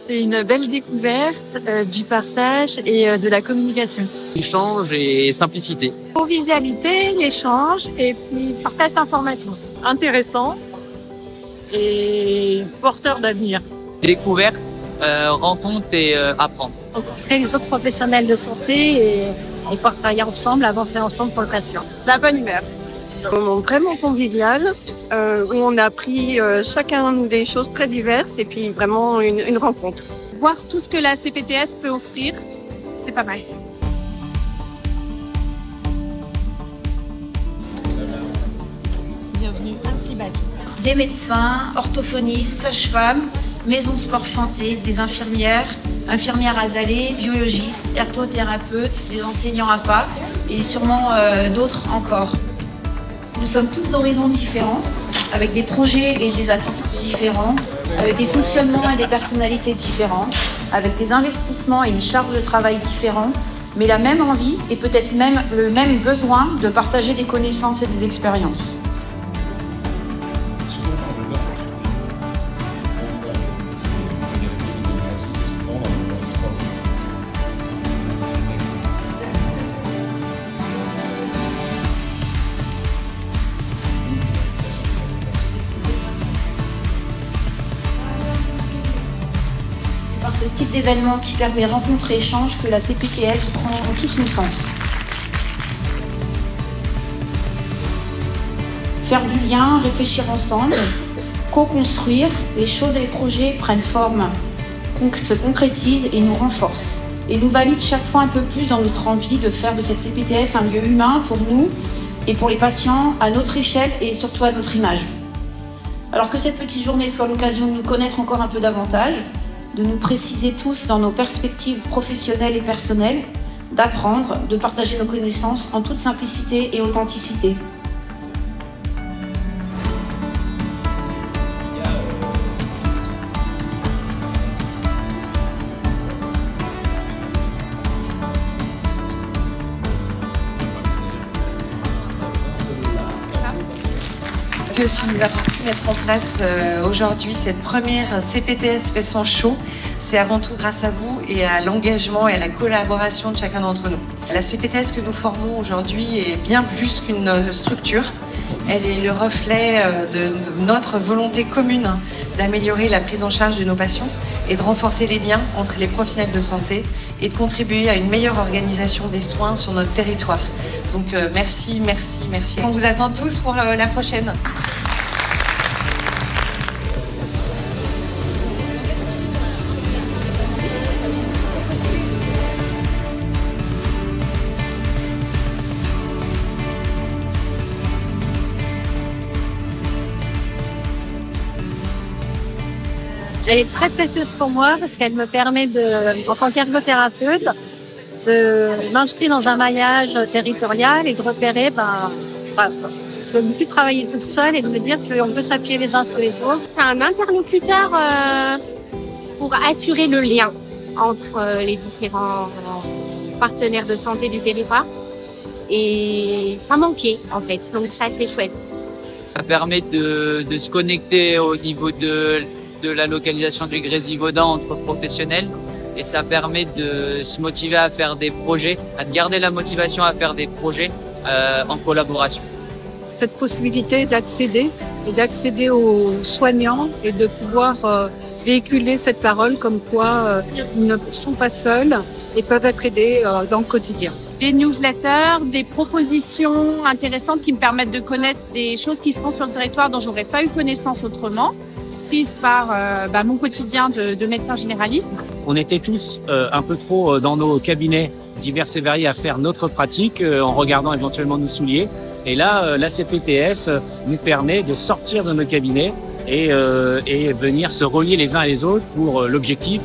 C'est une belle découverte du partage et de la communication. Échange et simplicité. Convivialité, l'échange et puis partage d'informations. Intéressant et porteur d'avenir. Découverte, rencontre et apprendre. Rencontrer les autres professionnels de santé et pouvoir travailler ensemble, avancer ensemble pour le patient. La bonne humeur. Un moment vraiment convivial où on a appris chacun des choses très diverses et puis vraiment une rencontre. Voir tout ce que la CPTS peut offrir, c'est pas mal. Bienvenue, un petit bac. Des médecins, orthophonistes, sages-femmes, maisons sport santé, des infirmières, infirmières azalées, biologistes, ergothérapeutes, des enseignants APA et sûrement d'autres encore. Nous sommes tous d'horizons différents, avec des projets et des attentes différents, avec des fonctionnements et des personnalités différentes, avec des investissements et une charge de travail différents, mais la même envie et peut-être même le même besoin de partager des connaissances et des expériences. Par ce type d'événement qui permet rencontre et échange que la CPTS prend tout son sens. Faire du lien, réfléchir ensemble, co-construire, les choses et les projets prennent forme, se concrétisent et nous renforcent. Et nous valident chaque fois un peu plus dans notre envie de faire de cette CPTS un lieu humain pour nous et pour les patients à notre échelle et surtout à notre image. Alors que cette petite journée soit l'occasion de nous connaître encore un peu davantage, de nous préciser tous dans nos perspectives professionnelles et personnelles, d'apprendre, de partager nos connaissances en toute simplicité et authenticité. Si nous avons pu mettre en place aujourd'hui cette première CPTS fait son show, c'est avant tout grâce à vous et à l'engagement et à la collaboration de chacun d'entre nous. La CPTS que nous formons aujourd'hui est bien plus qu'une structure. Elle est le reflet de notre volonté commune d'améliorer la prise en charge de nos patients et de renforcer les liens entre les professionnels de santé et de contribuer à une meilleure organisation des soins sur notre territoire. Donc merci. On vous attend tous pour la prochaine. Elle est très précieuse pour moi parce qu'elle me permet en tant qu'ergothérapeute, de m'inscrire dans un maillage territorial et de repérer, de ne plus travailler toute seule et de me dire qu'on peut s'appuyer les uns sur les autres. C'est un interlocuteur pour assurer le lien entre les différents partenaires de santé du territoire. Et ça manquait en fait, donc ça c'est chouette. Ça permet de se connecter au niveau de la localisation du Grésivaudan entre professionnels et ça permet de se motiver à faire des projets, à garder la motivation à faire des projets en collaboration. Cette possibilité d'accéder aux soignants et de pouvoir véhiculer cette parole comme quoi ils ne sont pas seuls et peuvent être aidés dans le quotidien. Des newsletters, des propositions intéressantes qui me permettent de connaître des choses qui se font sur le territoire dont j'aurais pas eu connaissance autrement, prises par mon quotidien de médecin généraliste. On était tous un peu trop dans nos cabinets divers et variés à faire notre pratique en regardant éventuellement nos souliers. Et là, la CPTS nous permet de sortir de nos cabinets et venir se relier les uns et les autres pour l'objectif,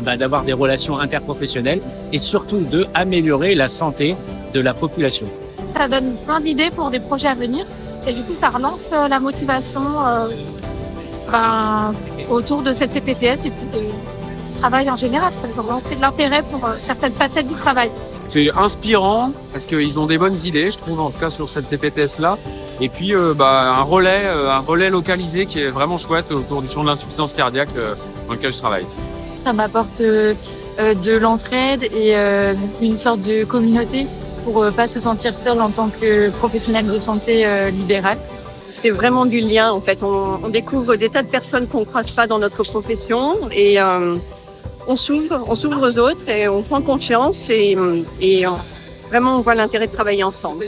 d'avoir des relations interprofessionnelles et surtout d'améliorer la santé de la population. Ça donne plein d'idées pour des projets à venir et du coup ça relance la motivation autour de cette CPTS et puis du travail en général. Ça va relancer de l'intérêt pour certaines facettes du travail. C'est inspirant parce qu'ils ont des bonnes idées, je trouve, en tout cas sur cette CPTS-là. Et puis un relais localisé qui est vraiment chouette autour du champ de l'insuffisance cardiaque dans lequel je travaille. ça m'apporte de l'entraide et une sorte de communauté pour pas se sentir seul en tant que professionnel de santé libéral. C'est vraiment du lien en fait. On découvre des tas de personnes qu'on ne croise pas dans notre profession et on s'ouvre aux autres et on prend confiance et vraiment on voit l'intérêt de travailler ensemble.